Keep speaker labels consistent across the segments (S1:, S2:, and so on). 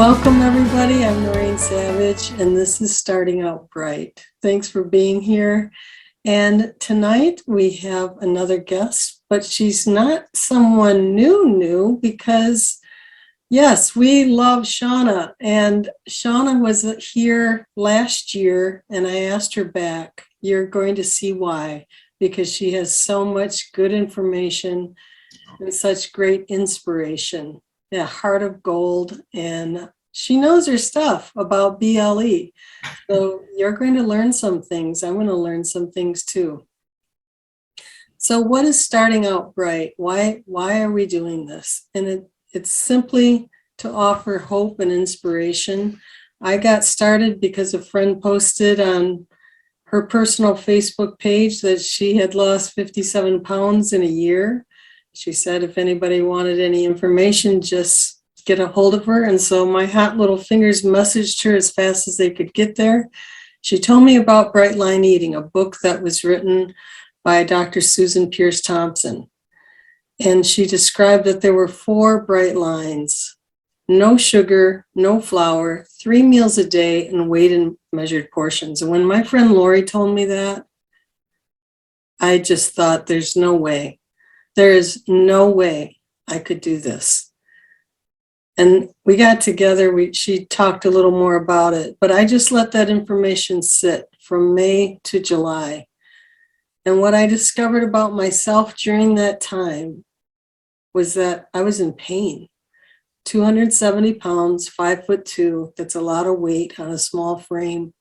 S1: Welcome, everybody. I'm Noreen Savage, and this is Starting Out Bright. Thanks for being here. And tonight we have another guest, but she's not someone new because, yes, we love Shawna. And Shawna was here last year, and I asked her back. You're going to see why, because she has so much good information and such great inspiration. A heart of gold, and she knows her stuff about BLE. So you're going to learn some things. I'm going to learn some things too. So what is Starting Out Bright? Why are we doing this? And it's simply to offer hope and inspiration. I got started because a friend posted on her personal Facebook page that she had lost 57 pounds in a year. She said if anybody wanted any information, just get a hold of her. And so my hot little fingers messaged her as fast as they could get there. She told me about Bright Line Eating, a book that was written by Dr. Susan Pierce Thompson. And she described that there were 4 bright lines: no sugar, no flour, 3 meals a day, and weighed and measured portions. And when my friend Lori told me that, I just thought, there's no way. There is no way I could do this. And we got together, she talked a little more about it, but I just let that information sit from May to July. And what I discovered about myself during that time was that I was in pain. 270 pounds, 5'2", that's a lot of weight on a small frame.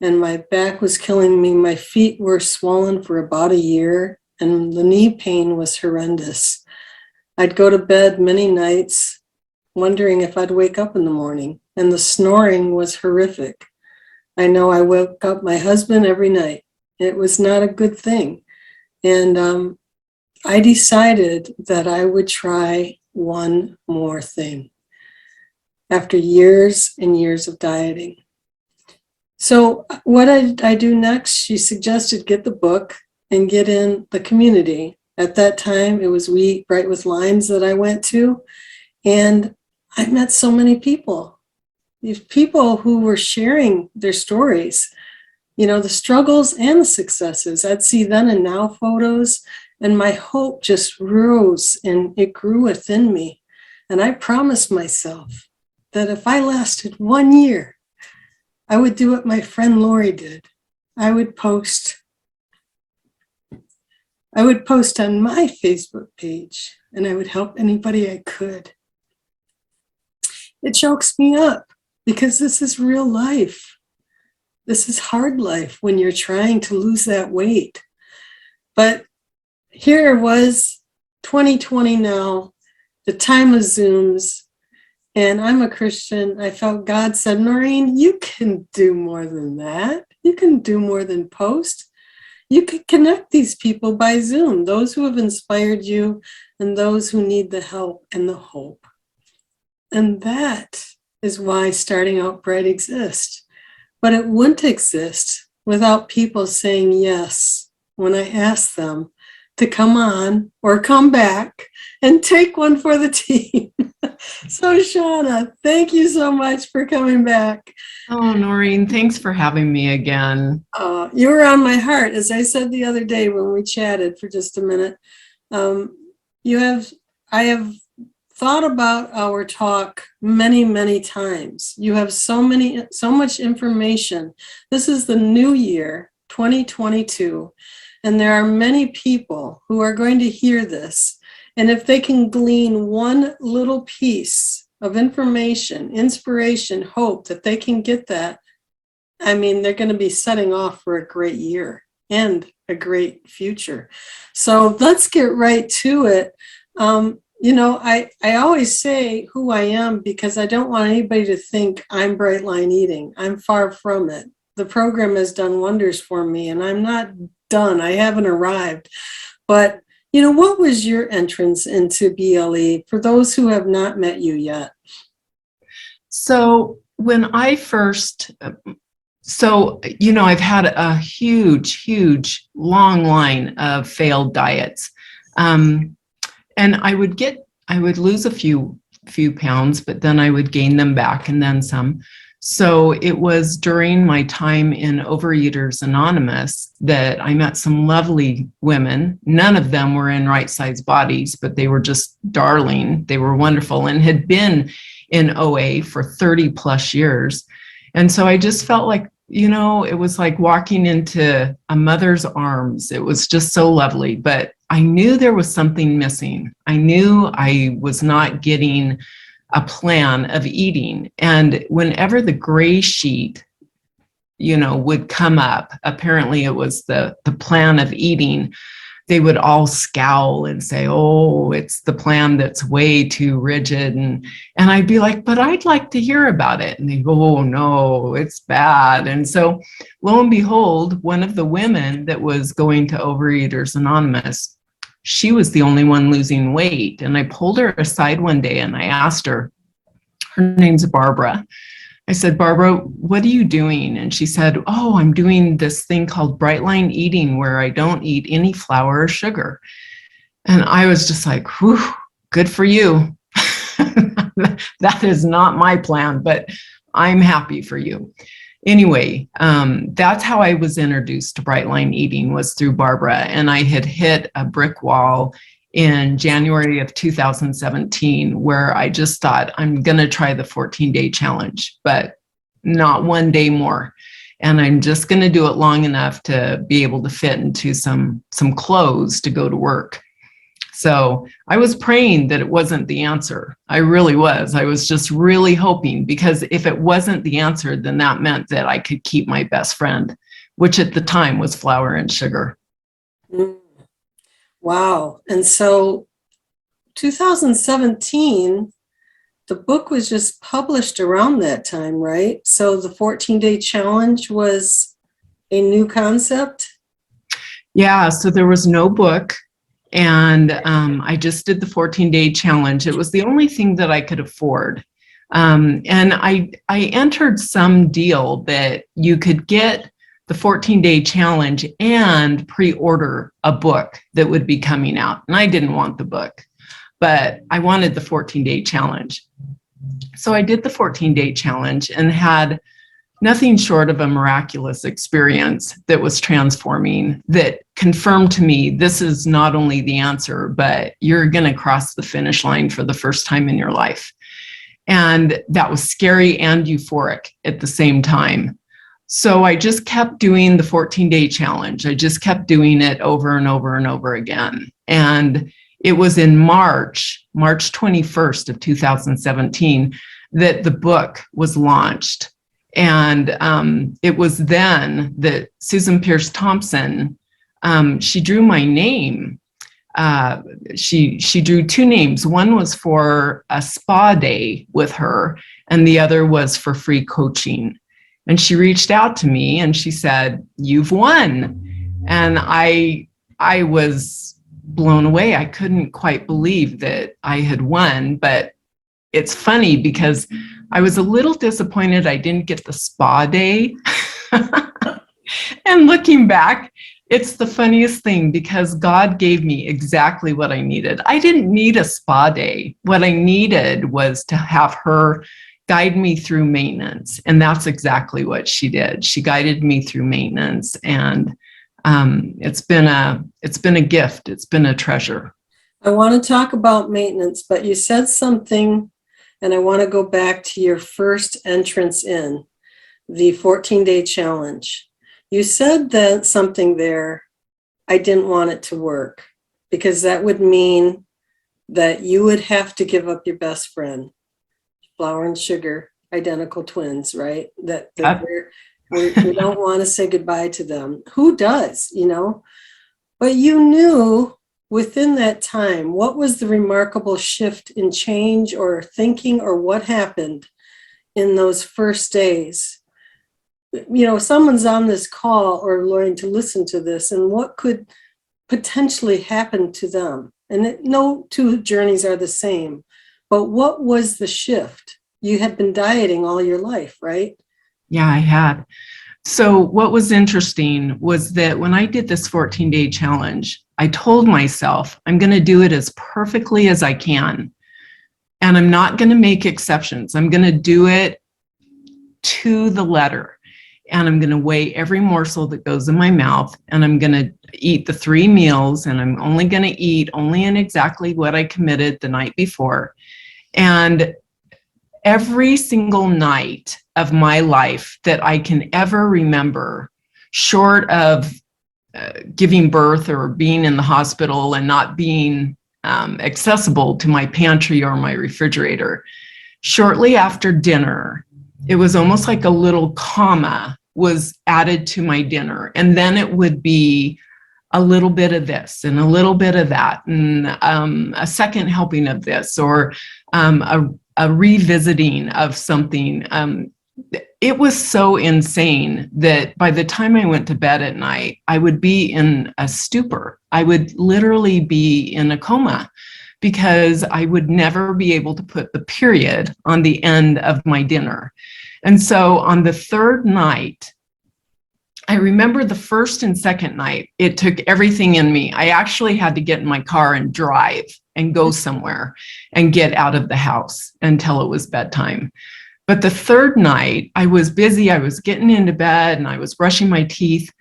S1: And my back was killing me. My feet were swollen for about a year. And the knee pain was horrendous. I'd go to bed many nights wondering if I'd wake up in the morning, and the snoring was horrific. I know I woke up my husband every night. It was not a good thing. And I decided that I would try one more thing after years and years of dieting. So what did I do next? She suggested get the book and get in the community. At that time, it was We Eat Bright with Lines that I went to. And I met so many people. These people who were sharing their stories, the struggles and the successes. I'd see then and now photos, and my hope just rose and it grew within me. And I promised myself that if I lasted 1 year, I would do what my friend Lori did. I would post on my Facebook page, and I would help anybody I could. It chokes me up because this is real life. This is hard life when you're trying to lose that weight. But here was 2020 now, the time of Zooms, and I'm a Christian. I felt God said, Noreen, you can do more than that. You can do more than post. You could connect these people by Zoom, those who have inspired you and those who need the help and the hope. And that is why Starting Out Bright exists. But it wouldn't exist without people saying yes when I ask them to come on or come back and take one for the team. So Shawna, thank you so much for coming back.
S2: Oh, Noreen, thanks for having me again.
S1: You were on my heart, as I said the other day when we chatted for just a minute. I have thought about our talk many, many times. You have so much information. This is the new year, 2022, and there are many people who are going to hear this. And if they can glean one little piece of information, inspiration, hope, that they can get that, I mean, they're going to be setting off for a great year and a great future. So let's get right to it. I always say who I am because I don't want anybody to think I'm Bright Line Eating. I'm far from it. The program has done wonders for me, and I'm not done. I haven't arrived. But what was your entrance into BLE for those who have not met you yet?
S2: So when I first, I've had a huge, long line of failed diets. And I would lose a few few pounds, but then I would gain them back and then some. So it was during my time in Overeaters Anonymous that I met some lovely women. None of them were in right-sized bodies, but they were just darling. They were wonderful and had been in OA for 30 plus years. And so I just felt like, it was like walking into a mother's arms. It was just so lovely, but I knew there was something missing. I knew I was not getting a plan of eating. And whenever the gray sheet, would come up, apparently it was the plan of eating, they would all scowl and say, oh, it's the plan that's way too rigid. And I'd be like, but I'd like to hear about it. And they go, oh, no, it's bad. And so lo and behold, one of the women that was going to Overeaters Anonymous, she was the only one losing weight. And I pulled her aside one day and I asked her, her name's Barbara. I said, Barbara, what are you doing? And she said, oh, I'm doing this thing called bright line eating where I don't eat any flour or sugar. And I was just like, whew, good for you. That is not my plan, but I'm happy for you. Anyway, that's how I was introduced to bright line eating, was through Barbara. And I had hit a brick wall in January of 2017, where I just thought, I'm going to try the 14-day challenge, but not one day more. And I'm just going to do it long enough to be able to fit into some clothes to go to work. So I was praying that it wasn't the answer. I really was. I was just really hoping, because if it wasn't the answer, then that meant that I could keep my best friend, which at the time was flour and sugar.
S1: Mm. Wow. And so 2017, the book was just published around that time, right? So the 14-day challenge was a new concept?
S2: Yeah, so there was no book. And I just did the 14-day challenge. It was the only thing that I could afford. And I entered some deal that you could get the 14-day challenge and pre-order a book that would be coming out. And I didn't want the book, but I wanted the 14-day challenge. So I did the 14-day challenge and had nothing short of a miraculous experience that was transforming, that confirmed to me, this is not only the answer, but you're going to cross the finish line for the first time in your life. And that was scary and euphoric at the same time. So I just kept doing the 14-day challenge. I just kept doing it over and over and over again. And it was in March 21st of 2017, that the book was launched. And it was then that Susan Pierce Thompson, she drew my name. She drew two names. One was for a spa day with her, and the other was for free coaching. And she reached out to me and she said, "You've won." And I was blown away. I couldn't quite believe that I had won, but it's funny because I was a little disappointed I didn't get the spa day. And looking back, it's the funniest thing because God gave me exactly what I needed. I didn't need a spa day. What I needed was to have her guide me through maintenance. And that's exactly what she did. She guided me through maintenance, and it's been a gift. It's been a treasure.
S1: I want to talk about maintenance, but you said something, and I want to go back to your first entrance in the 14-day challenge. You said that something there, I didn't want it to work, because that would mean that you would have to give up your best friend. Flour and sugar, identical twins, right? That we don't want to say goodbye to them. Who does, But you knew within that time, what was the remarkable shift in change or thinking, or what happened in those first days? Someone's on this call or learning to listen to this, and what could potentially happen to them? And no two journeys are the same. But what was the shift? You had been dieting all your life, right?
S2: Yeah, I had. So what was interesting was that when I did this 14-day challenge, I told myself, I'm going to do it as perfectly as I can. and I'm not going to make exceptions. I'm going to do it to the letter. And I'm going to weigh every morsel that goes in my mouth, and I'm going to eat the 3 meals, and I'm only going to eat only in exactly what I committed the night before. And every single night of my life that I can ever remember, short of giving birth or being in the hospital and not being accessible to my pantry or my refrigerator, shortly after dinner, it was almost like a little comma was added to my dinner. And then it would be a little bit of this and a little bit of that, and a second helping of this, or a revisiting of something. It was so insane that by the time I went to bed at night, I would be in a stupor. I would literally be in a coma, because I would never be able to put the period on the end of my dinner. And so on the 3rd night, I remember the 1st and 2nd night, it took everything in me. I actually had to get in my car and drive and go somewhere and get out of the house until it was bedtime. But the 3rd night, I was busy. I was getting into bed and I was brushing my teeth.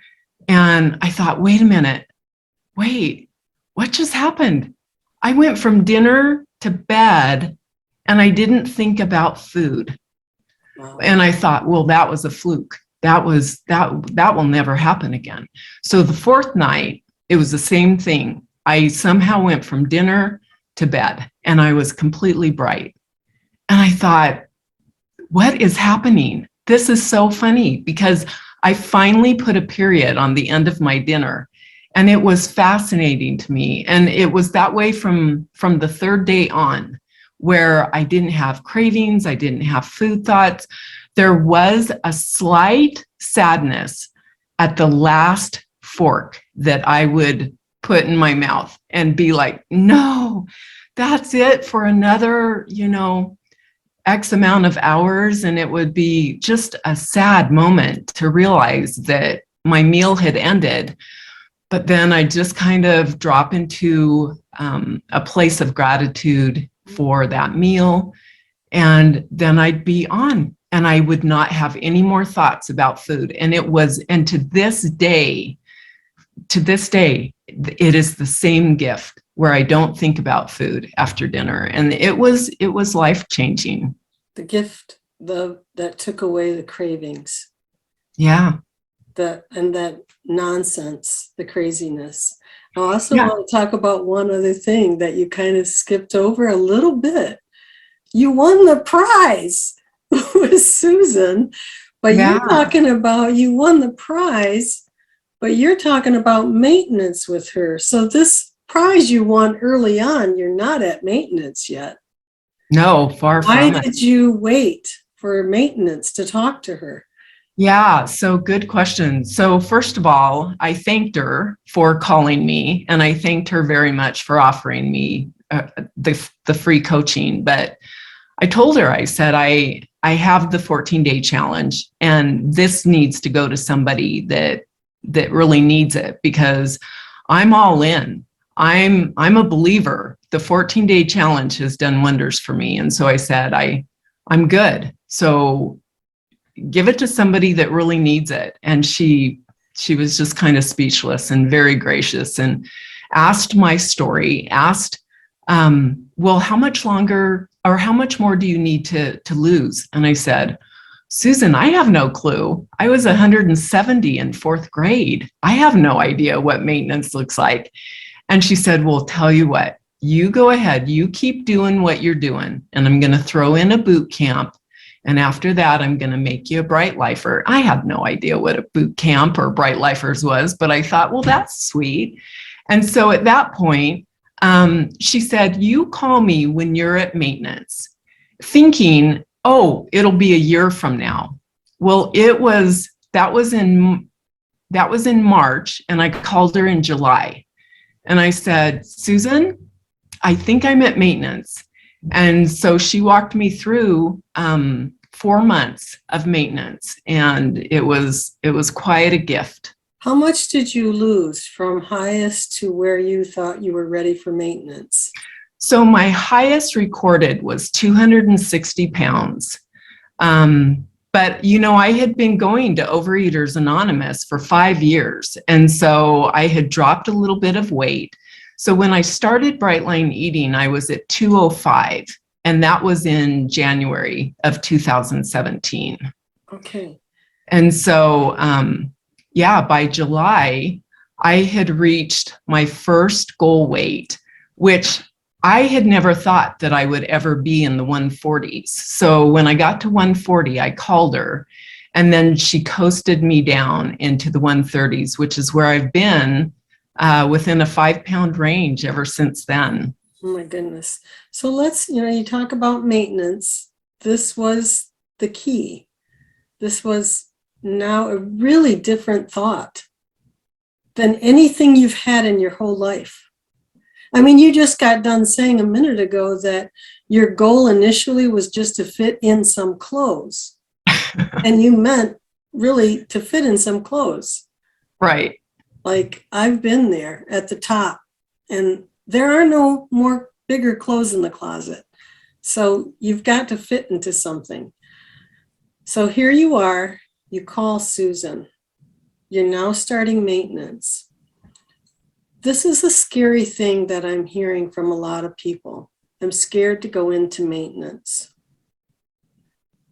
S2: And I thought, wait a minute, what just happened? I went from dinner to bed and I didn't think about food. Wow. And I thought, well, that was a fluke. That will never happen again. So the 4th night, it was the same thing. I somehow went from dinner to bed and I was completely bright. And I thought, what is happening? This is so funny, because I finally put a period on the end of my dinner. And it was fascinating to me. And it was that way from the 3rd day on, where I didn't have cravings. I didn't have food thoughts. There was a slight sadness at the last fork that I would put in my mouth and be like, no, that's it for another, X amount of hours. And it would be just a sad moment to realize that my meal had ended. But then I just kind of drop into a place of gratitude for that meal. And then I'd be on, and I would not have any more thoughts about food. And to this day, it is the same gift, where I don't think about food after dinner. And it was life-changing.
S1: The gift that took away the cravings.
S2: Yeah.
S1: That nonsense, the craziness. I also want to talk about one other thing that you kind of skipped over a little bit. You won the prize with Susan, but you're talking about, you won the prize, but you're talking about maintenance with her. So this prize you won early on, you're not at maintenance yet.
S2: No, far from it.
S1: Why did you wait for maintenance to talk to her?
S2: Yeah, so good question. So first of all, I thanked her for calling me, and I thanked her very much for offering me the free coaching. But I told her, I said, I have the 14-day challenge, and this needs to go to somebody that really needs it, because I'm all in. I'm a believer. The 14-day challenge has done wonders for me. And so I said, I'm good. So give it to somebody that really needs it. And she was just kind of speechless and very gracious, and asked my story, asked, well, how much longer or how much more do you need to lose? And I said, Susan, I have no clue. I was 170 in 4th grade. I have no idea what maintenance looks like. And she said, well, tell you what, you go ahead, you keep doing what you're doing, and I'm going to throw in a boot camp. And after that, I'm going to make you a Bright Lifer. I had no idea what a boot camp or Bright Lifers was, but I thought, well, that's sweet. And so at that point, she said, you call me when you're at maintenance, thinking, oh, it'll be a year from now. Well, that was in March, and I called her in July. And I said, Susan, I think I'm at maintenance. And so she walked me through 4 months of maintenance, and it was quite a gift.
S1: How much did you lose from highest to where you thought you were ready for maintenance?
S2: So my highest recorded was 260 pounds. But, you know, I had been going to Overeaters Anonymous for 5 years. And so I had dropped a little bit of weight. So when I started Bright Line Eating, I was at 205. And that was in January of 2017.
S1: Okay.
S2: And so, yeah, by July, I had reached my first goal weight, which I had never thought that I would ever be in the 140s. So when I got to 140, I called her, and then she coasted me down into the 130s, which is where I've been within a 5-pound range ever since then.
S1: Oh my goodness. So let's, you talk about maintenance. This was the key. This was now a really different thought than anything you've had in your whole life. I mean, you just got done saying a minute ago that your goal initially was just to fit in some clothes. And you meant really to fit in some clothes.
S2: Right.
S1: Like, I've been there at the top, and there are no more bigger clothes in the closet. So you've got to fit into something. So here you are, you call Susan. You're now starting maintenance. This is a scary thing that I'm hearing from a lot of people. I'm scared to go into maintenance.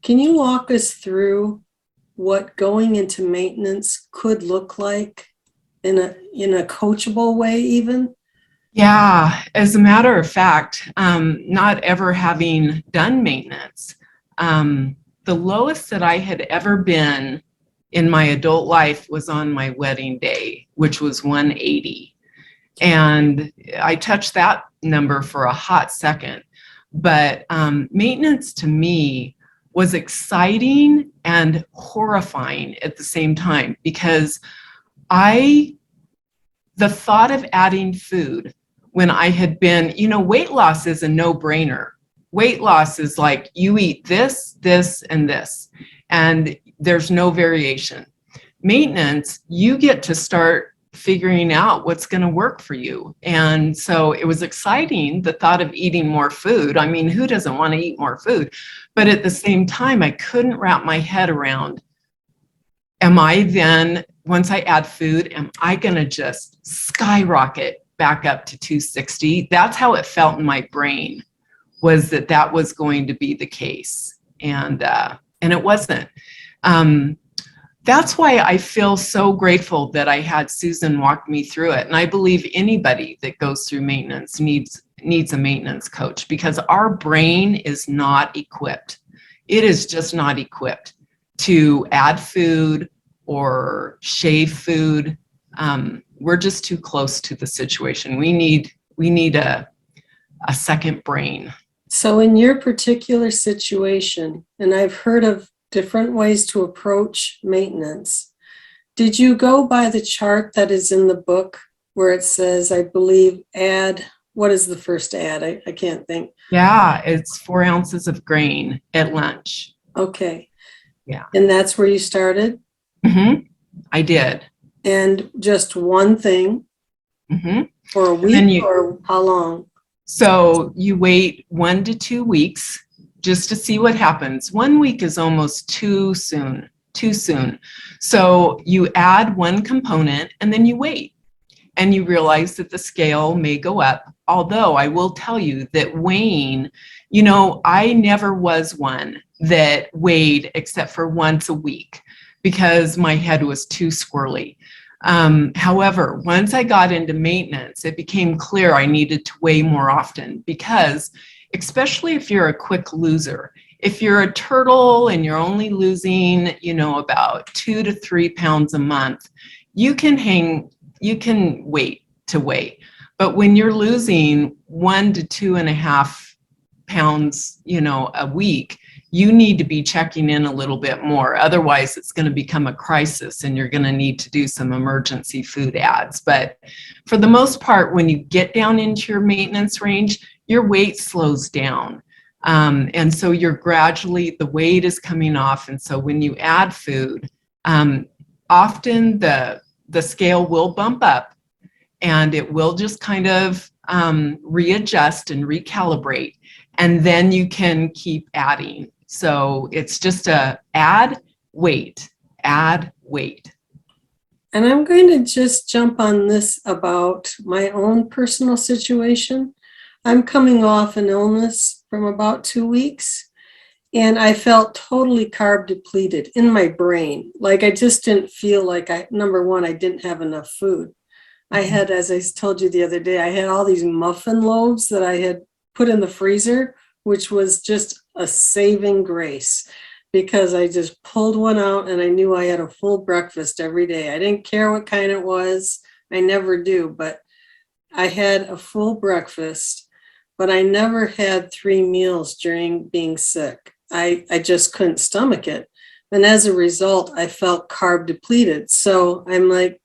S1: Can you walk us through what going into maintenance could look like in a coachable way even?
S2: Yeah, as a matter of fact, not ever having done maintenance, the lowest that I had ever been in my adult life was on my wedding day, which was 180. And I touched that number for a hot second. But maintenance to me was exciting and horrifying at the same time, because the thought of adding food when I had been, weight loss is a no-brainer. Weight loss is like you eat this, this, and this, and there's no variation. Maintenance, you get to start figuring out what's going to work for you. And so it was exciting, the thought of eating more food. I mean, who doesn't want to eat more food? But at the same time, I couldn't wrap my head around, am I then, once I add food, am I going to just skyrocket back up to 260? That's how it felt in my brain, was that was going to be the case. And it wasn't. That's why I feel so grateful that I had Susan walk me through it. And I believe anybody that goes through maintenance needs a maintenance coach, because our brain is not equipped. It is just not equipped to add food or shave food. We're just too close to the situation. We need a second brain.
S1: So in your particular situation, and I've heard of different ways to approach maintenance, did you go by the chart that is in the book where it says, I believe, add, what is the first add? I can't think.
S2: Yeah, it's 4 ounces of grain at lunch.
S1: Okay.
S2: Yeah.
S1: And that's where you started?
S2: Mm-hmm. I did.
S1: And just one thing for a week, or how long?
S2: So you wait 1 to 2 weeks just to see what happens. 1 week is almost too soon. So you add one component and then you wait, and you realize that the scale may go up. Although I will tell you that weighing, I never was one that weighed except for once a week because my head was too squirrely. However, once I got into maintenance, it became clear I needed to weigh more often, because especially if you're a quick loser, if you're a turtle and you're only losing, about 2 to 3 pounds a month, you can wait to weigh. But when you're losing 1 to 2.5 pounds, a week, you need to be checking in a little bit more. Otherwise, it's going to become a crisis and you're going to need to do some emergency food ads. But for the most part, when you get down into your maintenance range, your weight slows down. And so the weight is coming off. And so when you add food, often the scale will bump up, and it will just kind of readjust and recalibrate, and then you can keep adding. So it's just a add, wait, add, wait.
S1: And I'm going to just jump on this about my own personal situation. I'm coming off an illness from about 2 weeks, and I felt totally carb depleted in my brain. Like I just didn't feel like number one, I didn't have enough food. I had, as I told you the other day, I had all these muffin loaves that I had put in the freezer, which was just a saving grace, because I just pulled one out and I knew I had a full breakfast every day. I didn't care what kind it was. I never do, but I had a full breakfast, but I never had 3 meals during being sick. I just couldn't stomach it. And as a result, I felt carb depleted. So I'm like,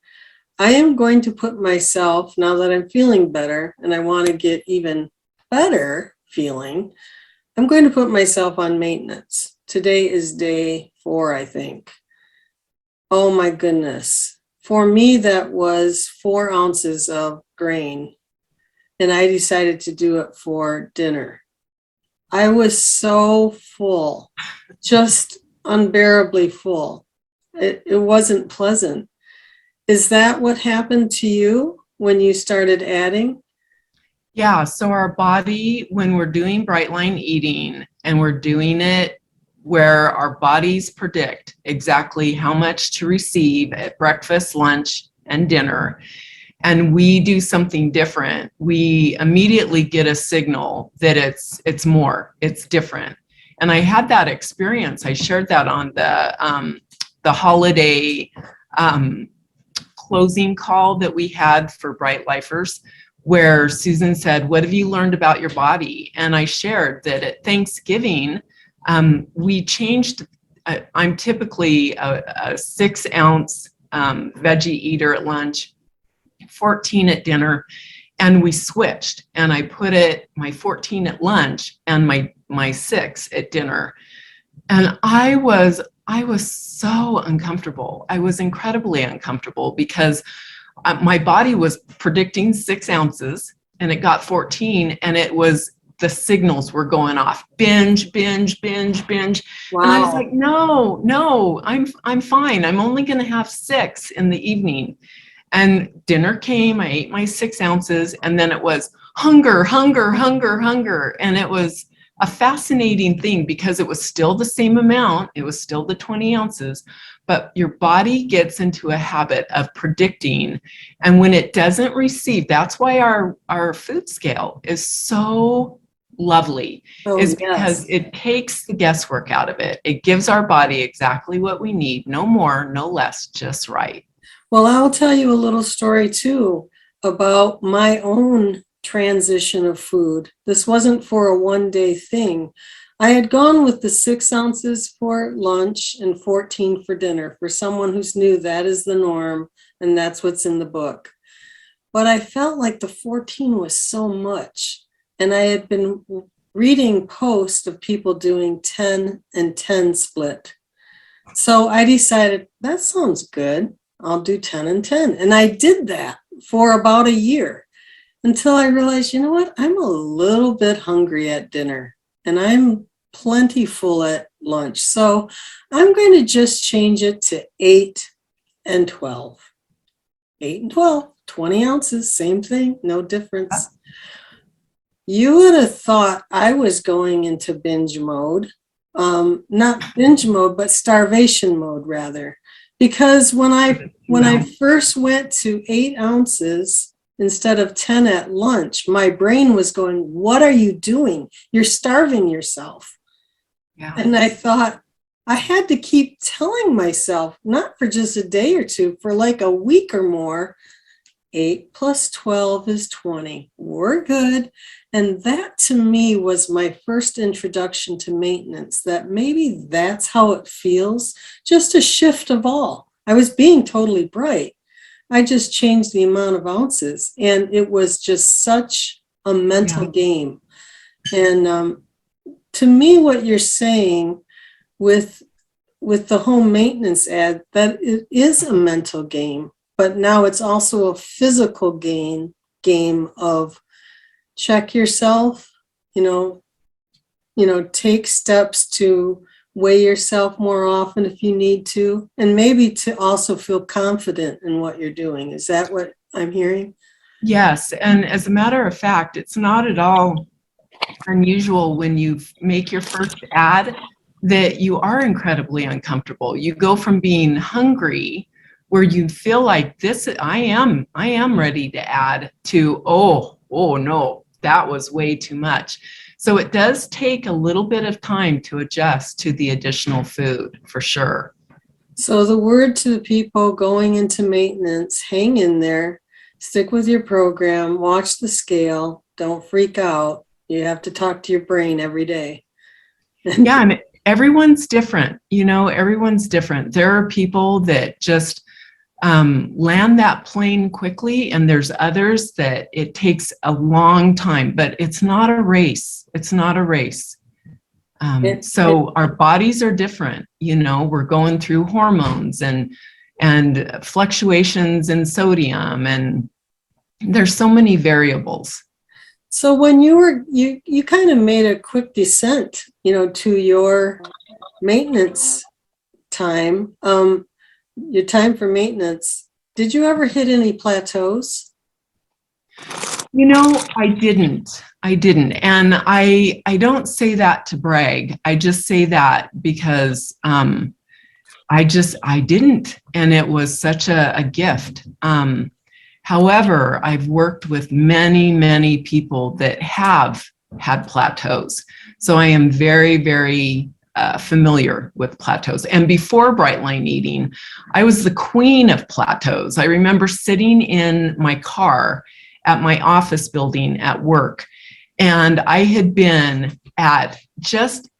S1: I am going to put myself, now that I'm feeling better and I want to get even better feeling, I'm going to put myself on maintenance. Today is day 4, I think. Oh my goodness. For me, that was 4 ounces of grain, and I decided to do it for dinner. I was so full, just unbearably full. It wasn't pleasant. Is that what happened to you when you started adding?
S2: Yeah, so our body, when we're doing bright line eating and we're doing it where our bodies predict exactly how much to receive at breakfast, lunch, and dinner, and we do something different, we immediately get a signal that it's more, it's different. And I had that experience. I shared that on the holiday closing call that we had for Bright Lifers, where Susan said, "What have you learned about your body?" And I shared that at Thanksgiving, we changed. I'm typically a 6-ounce veggie eater at lunch, 14 at dinner, and we switched. And I put my 14 at lunch and my 6 at dinner. And I was so uncomfortable. I was incredibly uncomfortable because my body was predicting 6 ounces and it got 14, and the signals were going off. Binge, binge, binge, binge. Wow. And I was like, no, I'm fine. I'm only going to have 6 in the evening. And dinner came, I ate my 6 ounces, and then it was hunger, hunger, hunger, hunger. And it was a fascinating thing because it was still the same amount. It was still the 20 ounces, but your body gets into a habit of predicting. And when it doesn't receive, that's why our food scale is so lovely, because it takes the guesswork out of it. It gives our body exactly what we need, no more, no less, just right.
S1: Well, I'll tell you a little story too about my own transition of food. This wasn't for a one-day thing. I had gone with the 6 ounces for lunch and 14 for dinner, for someone who's new, that is the norm, and that's what's in the book. But I felt like the 14 was so much, and I had been reading posts of people doing 10 and 10 split. So I decided, that sounds good. I'll do 10 and 10. And I did that for about a year until I realized, you know what? I'm a little bit hungry at dinner and I'm plenty full at lunch. So I'm going to just change it to 8 and 12. 8 and 12, 20 ounces, same thing, no difference. You would have thought I was going into binge mode. Not binge mode, but starvation mode rather. Because when I first went to 8 ounces instead of 10 at lunch, my brain was going, what are you doing? You're starving yourself. Yeah. And I thought I had to keep telling myself, not for just a day or two, for like a week or more, 8 plus 12 is 20. We're good. And that to me was my first introduction to maintenance, that maybe that's how it feels, just a shift of all. I was being totally bright. I just changed the amount of ounces, and it was just such a mental game. And to me, what you're saying with the home maintenance ad, that it is a mental game, but now it's also a physical game of check yourself, take steps to weigh yourself more often if you need to, and maybe to also feel confident in what you're doing. Is that what I'm hearing?
S2: Yes. And as a matter of fact, it's not at all unusual when you make your first ad that you are incredibly uncomfortable. You go from being hungry, where you feel like this, I am ready to add, to, oh no, that was way too much. So it does take a little bit of time to adjust to the additional food, for sure.
S1: So the word to the people going into maintenance: hang in there, stick with your program, watch the scale, don't freak out. You have to talk to your brain every day.
S2: Yeah, and everyone's different. Everyone's different. There are people that just land that plane quickly, and there's others that it takes a long time, but it's not a race. It's not a race. So our bodies are different. We're going through hormones and fluctuations in sodium, and there's so many variables.
S1: So when you kind of made a quick descent, to your maintenance time, your time for maintenance, did you ever hit any plateaus?
S2: I didn't. And I don't say that to brag. I just say that because I didn't. And it was such a gift. However, I've worked with many, many people that have had plateaus. So I am very, very familiar with plateaus. And before Bright Line Eating, I was the queen of plateaus. I remember sitting in my car at my office building at work, and I had been at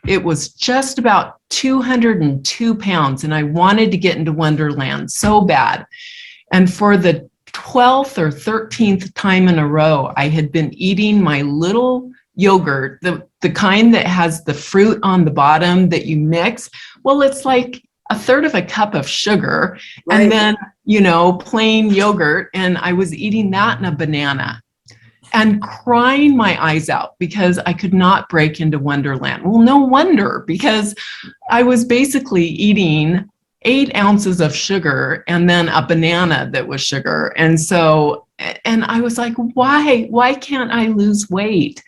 S2: it was just about 202 pounds, and I wanted to get into Wonderland so bad. And for the 12th or 13th time in a row, I had been eating my little yogurt, the kind that has the fruit on the bottom that you mix. Well, it's like a third of a cup of sugar, right, and then, plain yogurt. And I was eating that and a banana and crying my eyes out because I could not break into Wonderland. Well, no wonder, because I was basically eating 8 ounces of sugar and then a banana that was sugar. And I was like, why can't I lose weight?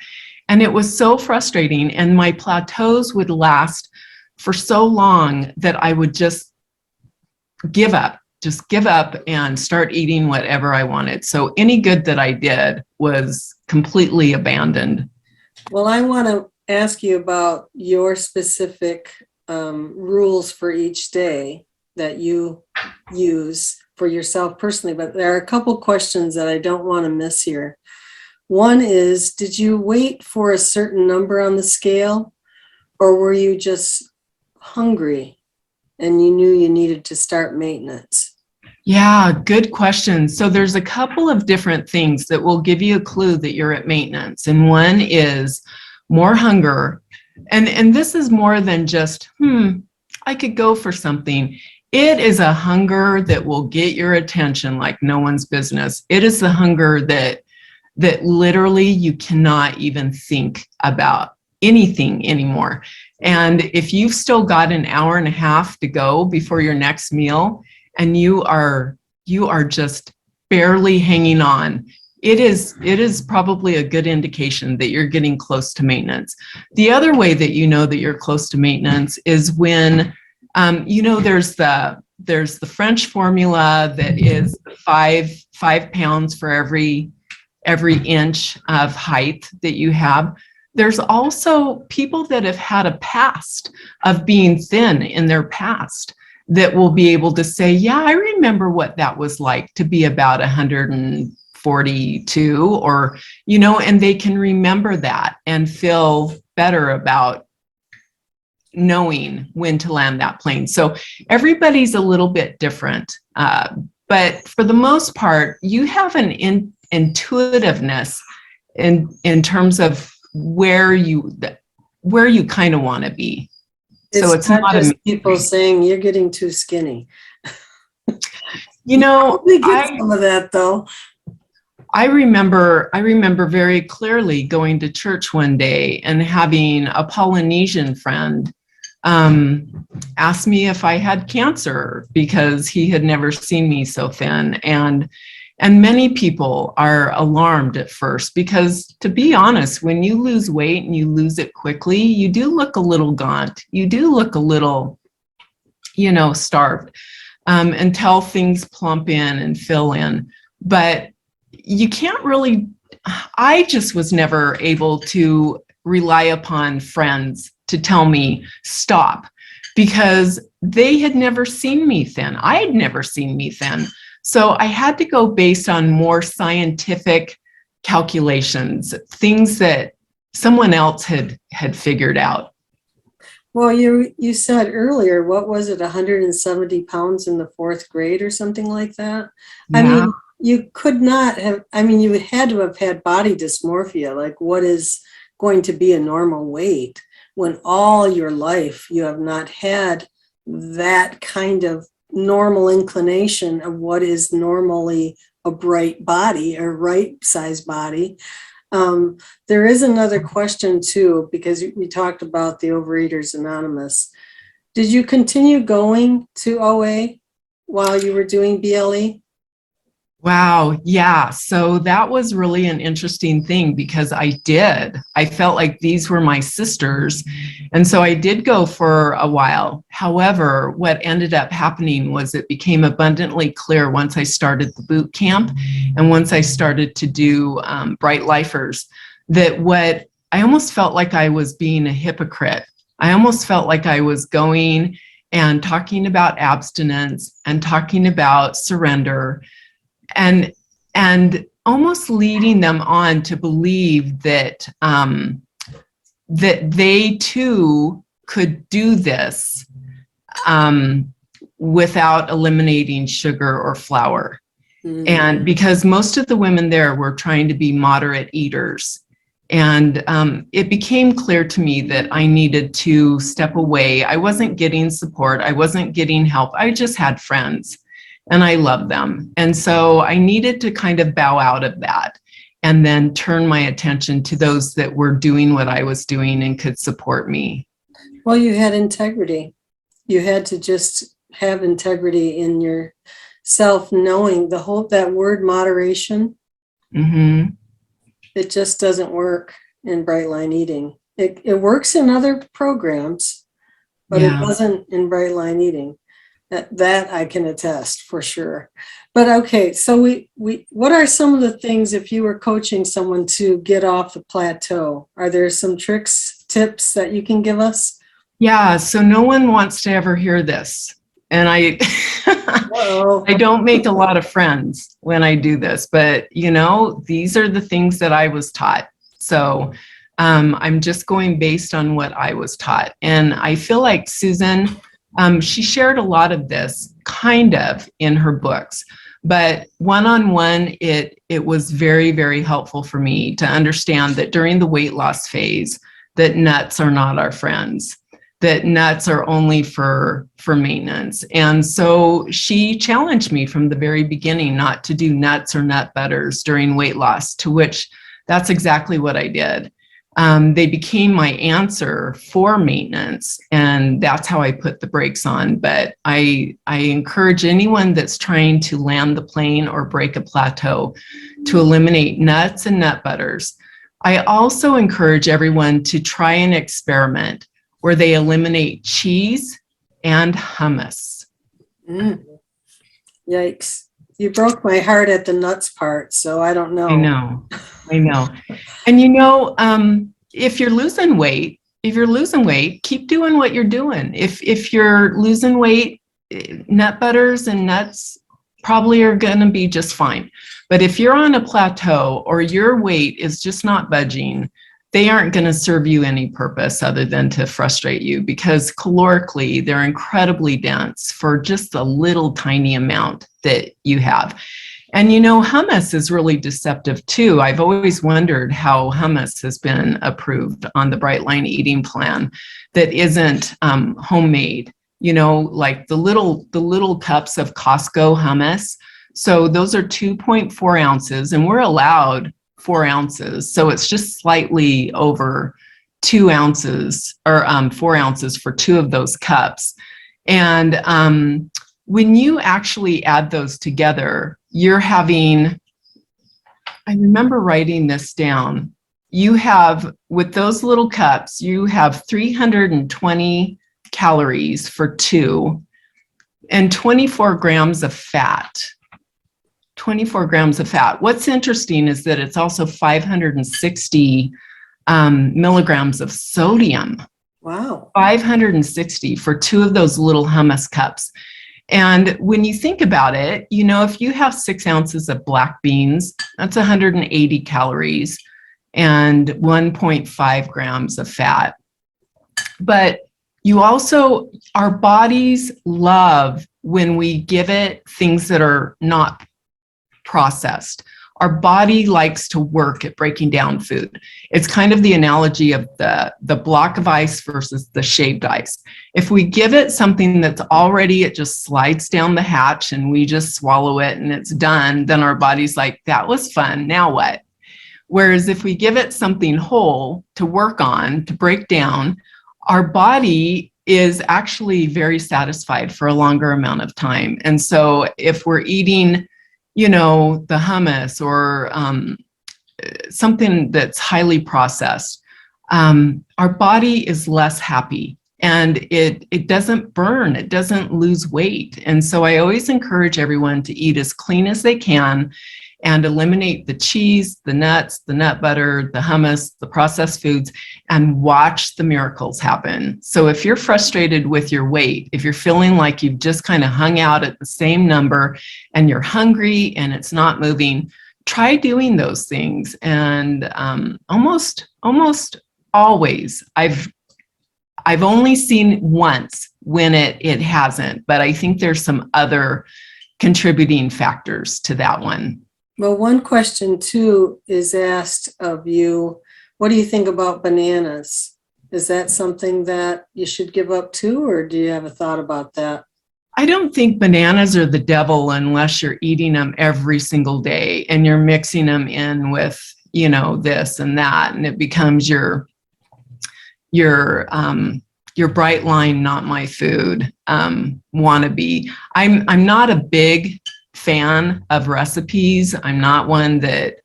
S2: And it was so frustrating. And my plateaus would last for so long that I would just give up and start eating whatever I wanted. So any good that I did was completely abandoned.
S1: Well, I want to ask you about your specific rules for each day that you use for yourself personally, but there are a couple questions that I don't want to miss here. One is, did you wait for a certain number on the scale, or were you just hungry and you knew you needed to start maintenance?
S2: Yeah, good question. So there's a couple of different things that will give you a clue that you're at maintenance. And one is more hunger. And this is more than just, I could go for something. It is a hunger that will get your attention like no one's business. It is the hunger that literally you cannot even think about anything anymore. And if you've still got an hour and a half to go before your next meal, and you are just barely hanging on, it is probably a good indication that you're getting close to maintenance. The other way that you know that you're close to maintenance is when there's the French formula that is 5 pounds for every inch of height that you have. There's also people that have had a past of being thin in their past that will be able to say, yeah, I remember what that was like to be about 142, or, and they can remember that and feel better about knowing when to land that plane. So everybody's a little bit different. But for the most part, you have an intuitiveness in terms of where you kind of want to be. So it's not
S1: just people saying you're getting too skinny.
S2: I
S1: get some of that though.
S2: I remember very clearly going to church one day and having a Polynesian friend ask me if I had cancer because he had never seen me so thin. And many people are alarmed at first because, to be honest, when you lose weight and you lose it quickly, you do look a little gaunt. You do look a little, starved until things plump in and fill in. But you can't really, I just was never able to rely upon friends to tell me stop because they had never seen me thin. I had never seen me thin. So I had to go based on more scientific calculations, things that someone else had figured out.
S1: Well, you said earlier, what was it, 170 pounds in the fourth grade or something like that?
S2: Yeah.
S1: I mean, you could not have, you had to have had body dysmorphia, like what is going to be a normal weight when all your life you have not had that kind of normal inclination of what is normally a bright body or right size body. There is another question too, because we talked about the Overeaters Anonymous. Did you continue going to OA while you were doing BLE?
S2: Wow. Yeah. So that was really an interesting thing because I felt like these were my sisters. And so I did go for a while. However, what ended up happening was it became abundantly clear once I started the boot camp and once I started to do Bright Lifers that what I almost felt like I was being a hypocrite. I almost felt like I was going and talking about abstinence and talking about surrender and almost leading them on to believe that that they too could do this without eliminating sugar or flour. Mm-hmm. And because most of the women there were trying to be moderate eaters. And it became clear to me that I needed to step away. I wasn't getting support. I wasn't getting help. I just had friends. And I love them. And so I needed to kind of bow out of that and then turn my attention to those that were doing what I was doing and could support me.
S1: Well, you had integrity. You had to just have integrity in your self-knowing. That word moderation, mm-hmm. It just doesn't work in Bright Line Eating. It works in other programs, but It doesn't in Bright Line Eating. That I can attest for sure. But okay, so we what are some of the things if you were coaching someone to get off the plateau? Are there some tricks, tips that you can give us?
S2: Yeah, so no one wants to ever hear this. And I I don't make a lot of friends when I do this, but these are the things that I was taught. So I'm just going based on what I was taught. And I feel like Susan, she shared a lot of this kind of in her books, but one-on-one, it was very, very helpful for me to understand that during the weight loss phase, that nuts are not our friends, that nuts are only for maintenance. And so she challenged me from the very beginning not to do nuts or nut butters during weight loss, to which that's exactly what I did. They became my answer for maintenance, and that's how I put the brakes on. But I encourage anyone that's trying to land the plane or break a plateau to eliminate nuts and nut butters. I also encourage everyone to try an experiment where they eliminate cheese and hummus.
S1: Yikes. You broke my heart at the nuts part, so I don't know.
S2: I know. And if you're losing weight, keep doing what you're doing. If you're losing weight, nut butters and nuts probably are going to be just fine. But if you're on a plateau or your weight is just not budging, they aren't going to serve you any purpose other than to frustrate you, because calorically, they're incredibly dense for just a little tiny amount that you have. And hummus is really deceptive too. I've always wondered how hummus has been approved on the Bright Line Eating Plan that isn't homemade. Like the little cups of Costco hummus, So those are 2.4 ounces, and we're allowed 4 ounces. So it's just slightly over 2 ounces or 4 ounces for 2 of those cups. And when you actually add those together, you're having, I remember writing this down. You have, with those little cups, you have 320 calories for 2 and 24 grams of fat. 24 grams of fat. What's interesting is that it's also 560 milligrams of sodium.
S1: Wow.
S2: 560 for 2 of those little hummus cups. And when you think about it, you know, if you have 6 ounces of black beans, that's 180 calories and 1.5 grams of fat. But you also, our bodies love when we give it things that are not processed. Our body likes to work at breaking down food. It's kind of the analogy of the block of ice versus the shaved ice. If we give it something that's already, it just slides down the hatch and we just swallow it and it's done, then our body's like, that was fun, now what? Whereas if we give it something whole to work on, to break down, our body is actually very satisfied for a longer amount of time. And so if we're eating, you know, the hummus or something that's highly processed, our body is less happy and it doesn't burn, it doesn't lose weight. And so I always encourage everyone to eat as clean as they can and eliminate the cheese, the nuts, the nut butter, the hummus, the processed foods, and watch the miracles happen. So if you're frustrated with your weight, if you're feeling like you've just kind of hung out at the same number and you're hungry and it's not moving, try doing those things. And almost always, I've only seen once when it hasn't, but I think there's some other contributing factors to that one.
S1: Well, one question too is asked of you. What do you think about bananas? Is that something that you should give up too, or do you have a thought about that?
S2: I don't think bananas are the devil unless you're eating them every single day and you're mixing them in with, you know, this and that, and it becomes your bright line, not my food wannabe. I'm not a big fan of recipes. I'm not one that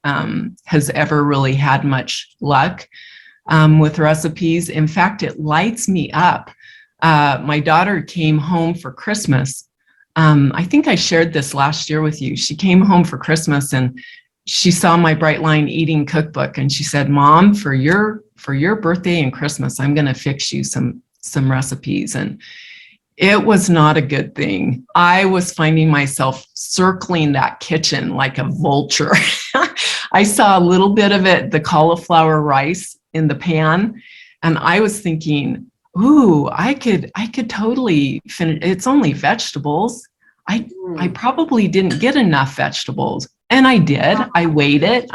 S2: has ever really had much luck with recipes. In fact, it lights me up. My daughter came home for Christmas. I think I shared this last year with you. She came home for Christmas and she saw my Bright Line Eating Cookbook and she said, "Mom, for your birthday and Christmas, I'm going to fix you some recipes." And it was not a good thing. I was finding myself circling that kitchen like a vulture. I saw a little bit of it, the cauliflower rice in the pan, and I was thinking, ooh, I could totally finish. It's only vegetables. I probably didn't get enough vegetables. And I did. I weighed it.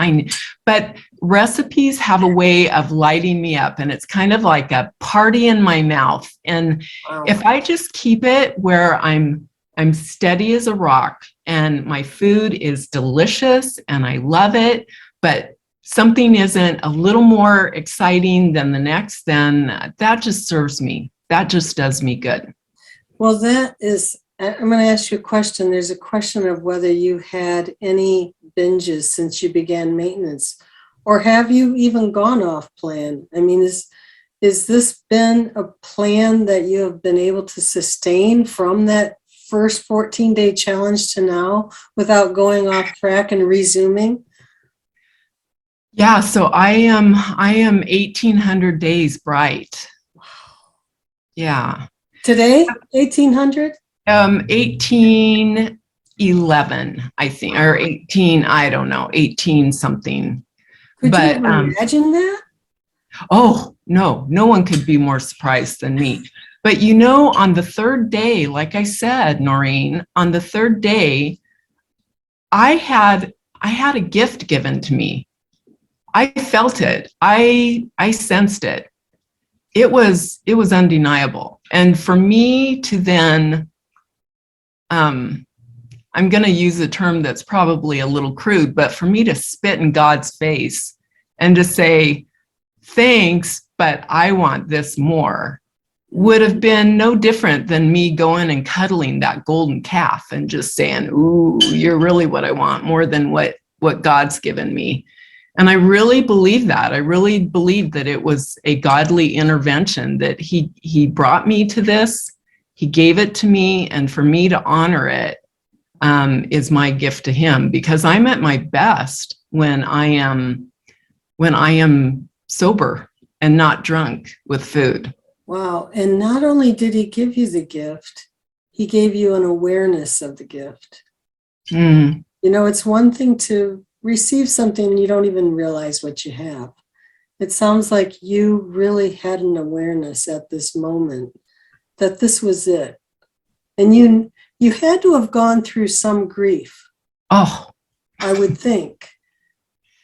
S2: But recipes have a way of lighting me up, and it's kind of like a party in my mouth. And if I just keep it where I'm steady as a rock and my food is delicious and I love it, but something isn't a little more exciting than the next, then that just serves me. That just does me good.
S1: Well, I'm going to ask you a question. There's a question of whether you had any binges since you began maintenance, or have you even gone off plan? I mean, is this been a plan that you have been able to sustain from that first 14-day challenge to now without going off track and resuming?
S2: Yeah, so I am 1,800 days bright.
S1: Wow.
S2: Yeah.
S1: Today, 1,800?
S2: 1811, I think, or 18, I don't know, 18 something.
S1: Could
S2: But,
S1: you imagine that?
S2: Oh, no one could be more surprised than me. But you know, on the third day, like I said, Noreen, on the third day, I had a gift given to me. I felt it. I sensed it. It was undeniable. And for me to then I'm going to use a term that's probably a little crude, but for me to spit in God's face and to say, thanks, but I want this more, would have been no different than me going and cuddling that golden calf and just saying, ooh, you're really what I want, more than what God's given me. And I really believe that. I really believe that it was a godly intervention, that he brought me to this, he gave it to me, and for me to honor it is my gift to him, because I'm at my best when I am sober and not drunk with food.
S1: Wow. And not only did he give you the gift, he gave you an awareness of the gift.
S2: Mm.
S1: You know, it's one thing to receive something you don't even realize what you have. It sounds like you really had an awareness at this moment that this was it. And you had to have gone through some grief.
S2: Oh,
S1: I would think.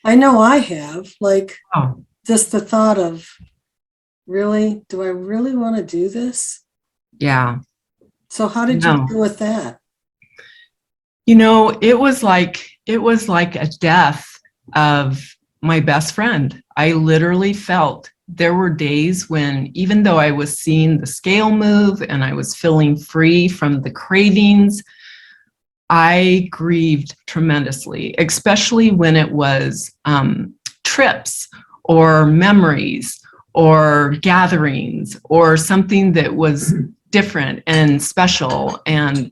S1: I know I have, like, just the thought of, really, do I really want to do this?
S2: yeah.
S1: So how did you deal with that?
S2: You know, it was like a death of my best friend. I literally felt there were days when, even though I was seeing the scale move and I was feeling free from the cravings, I grieved tremendously, especially when it was trips or memories or gatherings or something that was different and special. And,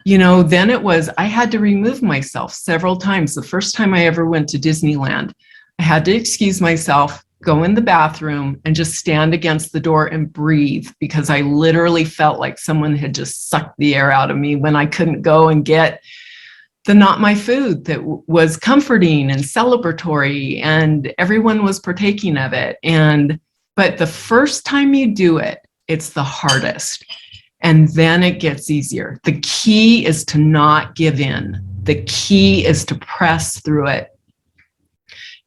S2: you know, then it was, I had to remove myself several times. The first time I ever went to Disneyland, I had to excuse myself, go in the bathroom and just stand against the door and breathe, because I literally felt like someone had just sucked the air out of me when I couldn't go and get the not my food that was comforting and celebratory, and everyone was partaking of it. But the first time you do it, it's the hardest. And then it gets easier. The key is to not give in. The key is to press through it.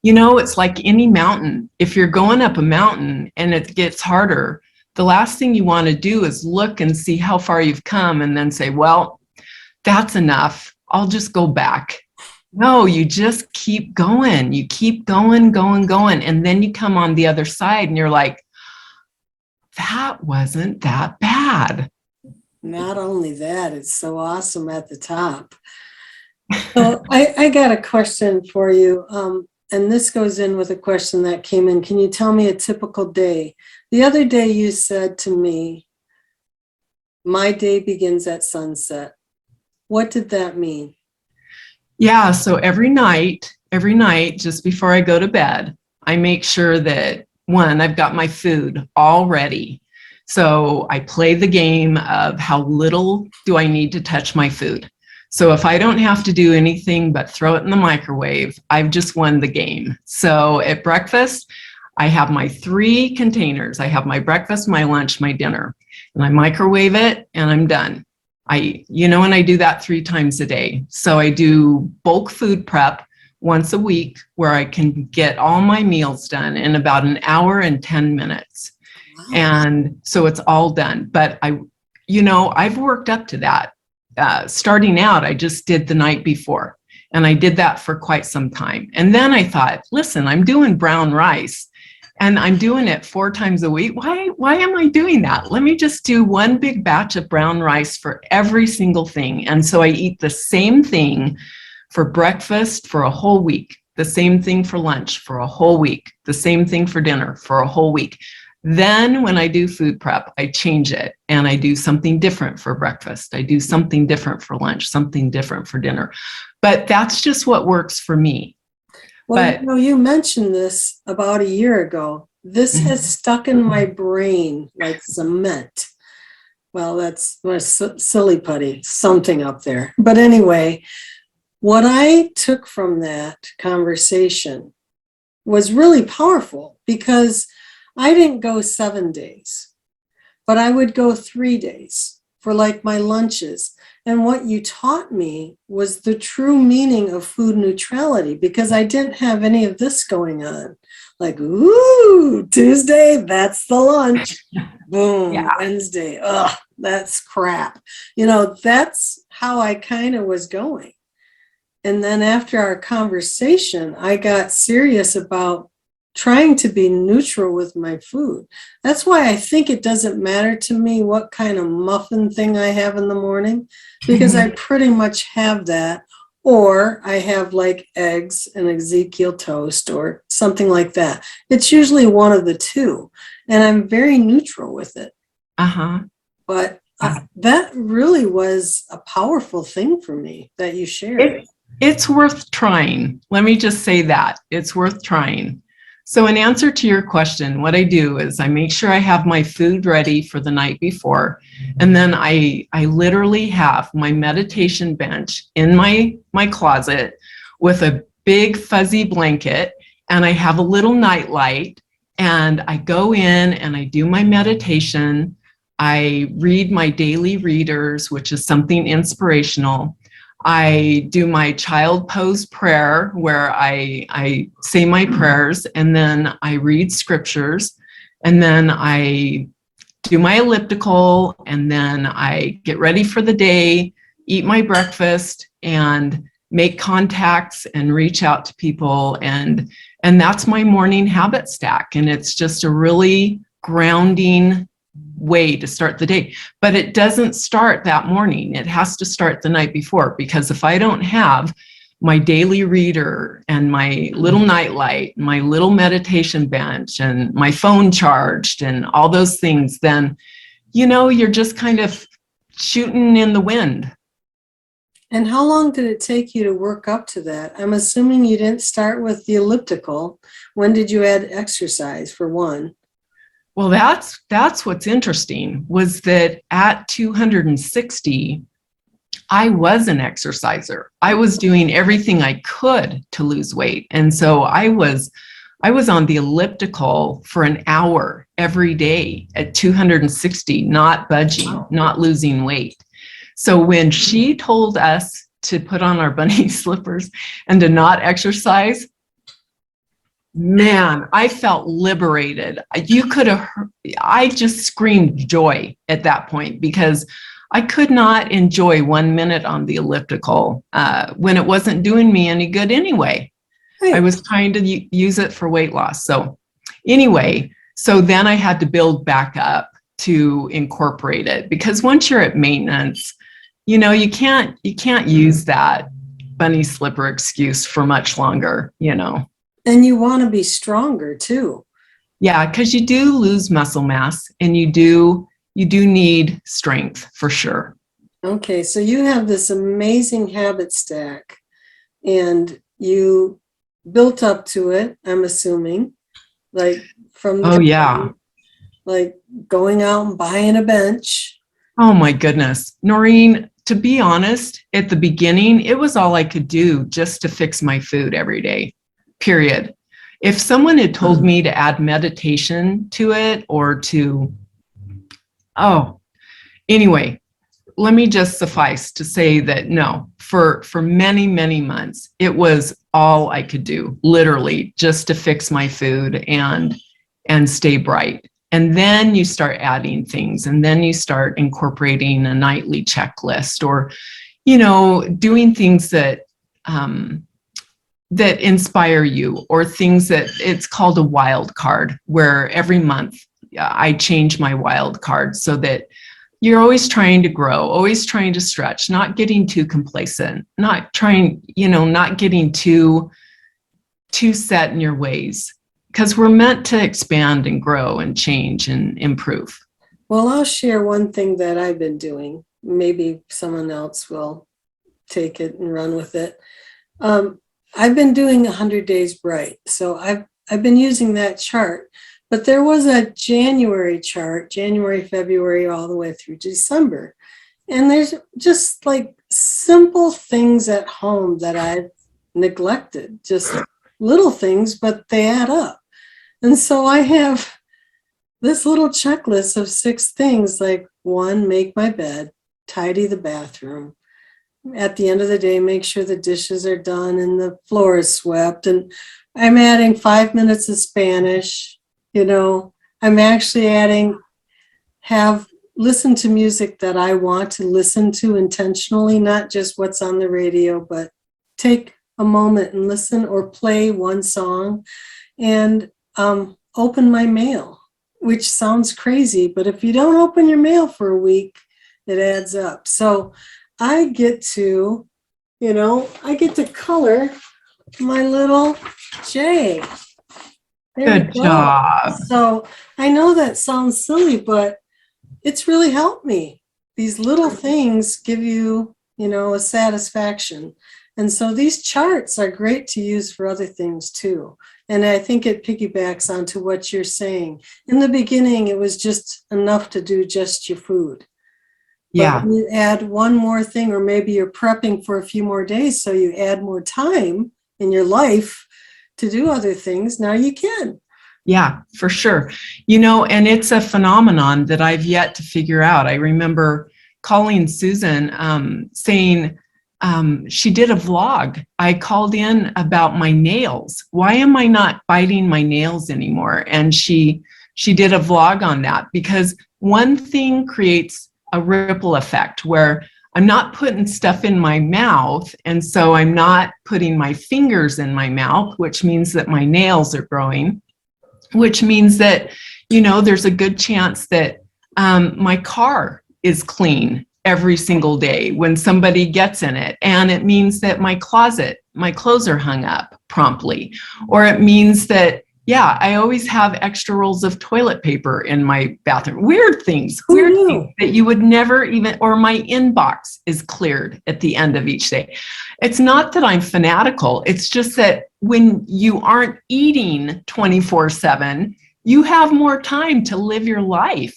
S2: You know, it's like any mountain. If you're going up a mountain and it gets harder, the last thing you want to do is look and see how far you've come and then say, well, that's enough. I'll just go back. No, you just keep going. You keep going. And then you come on the other side and you're like, that wasn't that bad.
S1: Not only that, it's so awesome at the top. So I got a question for you. And this goes in with a question that came in. Can you tell me a typical day? The other day you said to me, my day begins at sunset. What did that mean?
S2: Yeah, so every night, just before I go to bed, I make sure that, one, I've got my food all ready. So I play the game of how little do I need to touch my food. So if I don't have to do anything but throw it in the microwave, I've just won the game. So at breakfast, I have my 3 containers. I have my breakfast, my lunch, my dinner, and I microwave it and I'm done. And I do that 3 times a day. So I do bulk food prep once a week where I can get all my meals done in about an hour and 10 minutes. Wow. And so it's all done. But I've worked up to that. Starting out, I just did the night before, and I did that for quite some time. And then I thought, listen, I'm doing brown rice and I'm doing it 4 times a week. Why am I doing that? Let me just do one big batch of brown rice for every single thing. And so I eat the same thing for breakfast for a whole week, the same thing for lunch for a whole week, the same thing for dinner for a whole week. Then when I do food prep, I change it and I do something different for breakfast. I do something different for lunch, something different for dinner. But that's just what works for me.
S1: Well, you mentioned this about a year ago. This has stuck in my brain like cement. Well, that's my silly putty, something up there. But anyway, what I took from that conversation was really powerful, because I didn't go 7 days, but I would go 3 days for like my lunches. And what you taught me was the true meaning of food neutrality, because I didn't have any of this going on. Like, ooh, Tuesday, that's the lunch. Boom, yeah. Wednesday, that's crap. You know, that's how I kind of was going. And then after our conversation, I got serious about trying to be neutral with my food. That's why I think it doesn't matter to me what kind of muffin thing I have in the morning, because I pretty much have that. Or I have like eggs and Ezekiel toast or something like that. It's usually one of the two. And I'm very neutral with it.
S2: Uh-huh.
S1: But that really was a powerful thing for me that you shared.
S2: It's worth trying. Let me just say that. It's worth trying. So in answer to your question, what I do is I make sure I have my food ready for the night before. And then I literally have my meditation bench in my closet with a big fuzzy blanket, and I have a little night light, and I go in and I do my meditation. I read my daily readers, which is something inspirational. I do my child pose prayer where I say my prayers, and then I read scriptures, and then I do my elliptical, and then I get ready for the day, eat my breakfast, and make contacts and reach out to people. And that's my morning habit stack. And it's just a really grounding way to start the day. But it doesn't start that morning. It has to start the night before, because if I don't have my daily reader and my little nightlight, my little meditation bench and my phone charged and all those things, then, you know, you're just kind of shooting in the wind.
S1: And how long did it take you to work up to that? I'm assuming you didn't start with the elliptical. When did you add exercise, for one?
S2: Well, that's what's interesting, was that at 260, I was an exerciser. I was doing everything I could to lose weight. And so I was on the elliptical for an hour every day at 260, not budging, not losing weight. So when she told us to put on our bunny slippers and to not exercise, man, I felt liberated. I just screamed joy at that point, because I could not enjoy 1 minute on the elliptical when it wasn't doing me any good anyway.
S1: Right.
S2: I was trying to use it for weight loss. So anyway, so then I had to build back up to incorporate it, because once you're at maintenance, you know, you can't use that bunny slipper excuse for much longer, you know.
S1: And you want to be stronger too.
S2: Yeah, because you do lose muscle mass, and you do need strength for sure.
S1: Okay, so you have this amazing habit stack, and you built up to it, I'm assuming, like from
S2: Oh yeah.
S1: like going out and buying a bench.
S2: Oh my goodness. Noreen, to be honest, at the beginning, it was all I could do just to fix my food every day, period. If someone had told me to add meditation to it, or to, anyway, let me just suffice to say that no, for many, many months, it was all I could do, literally, just to fix my food and stay bright. And then you start adding things, and then you start incorporating a nightly checklist, or, you know, doing things that that inspire you, or things that, it's called a wild card, where every month I change my wild card, so that you're always trying to grow, always trying to stretch, not getting too complacent, not getting too set in your ways, because we're meant to expand and grow and change and improve.
S1: Well, I'll share one thing that I've been doing. Maybe someone else will take it and run with it. I've been doing 100 Days Bright. So I've been using that chart, but there was a January chart, January, February, all the way through December. And there's just like simple things at home that I've neglected, just little things, but they add up. And so I have this little checklist of 6 things, like 1, make my bed, tidy the bathroom. At the end of the day, make sure the dishes are done and the floor is swept. And I'm adding 5 minutes of Spanish. You know, I'm actually adding, have listen to music that I want to listen to intentionally, not just what's on the radio, but take a moment and listen or play one song and open my mail, which sounds crazy, but if you don't open your mail for a week, it adds up. So I get to, I get to color my little J. There
S2: Good
S1: we go.
S2: job.
S1: So I know that sounds silly, but it's really helped me. These little things give you, a satisfaction. And so these charts are great to use for other things too. And I think it piggybacks onto what you're saying. In the beginning, it was just enough to do just your food.
S2: Yeah.
S1: But when you add one more thing, or maybe you're prepping for a few more days, so you add more time in your life to do other things, now you can.
S2: Yeah, for sure. And it's a phenomenon that I've yet to figure out. I remember calling Susan saying she did a vlog. I called in about my nails. Why am I not biting my nails anymore? And she did a vlog on that, because one thing creates a ripple effect where I'm not putting stuff in my mouth, and so I'm not putting my fingers in my mouth, which means that my nails are growing, which means that, there's a good chance that my car is clean every single day when somebody gets in it. And it means that my clothes are hung up promptly. Or it means that, I always have extra rolls of toilet paper in my bathroom. Weird things that you would never even, or my inbox is cleared at the end of each day. It's not that I'm fanatical. It's just that when you aren't eating 24/7, you have more time to live your life.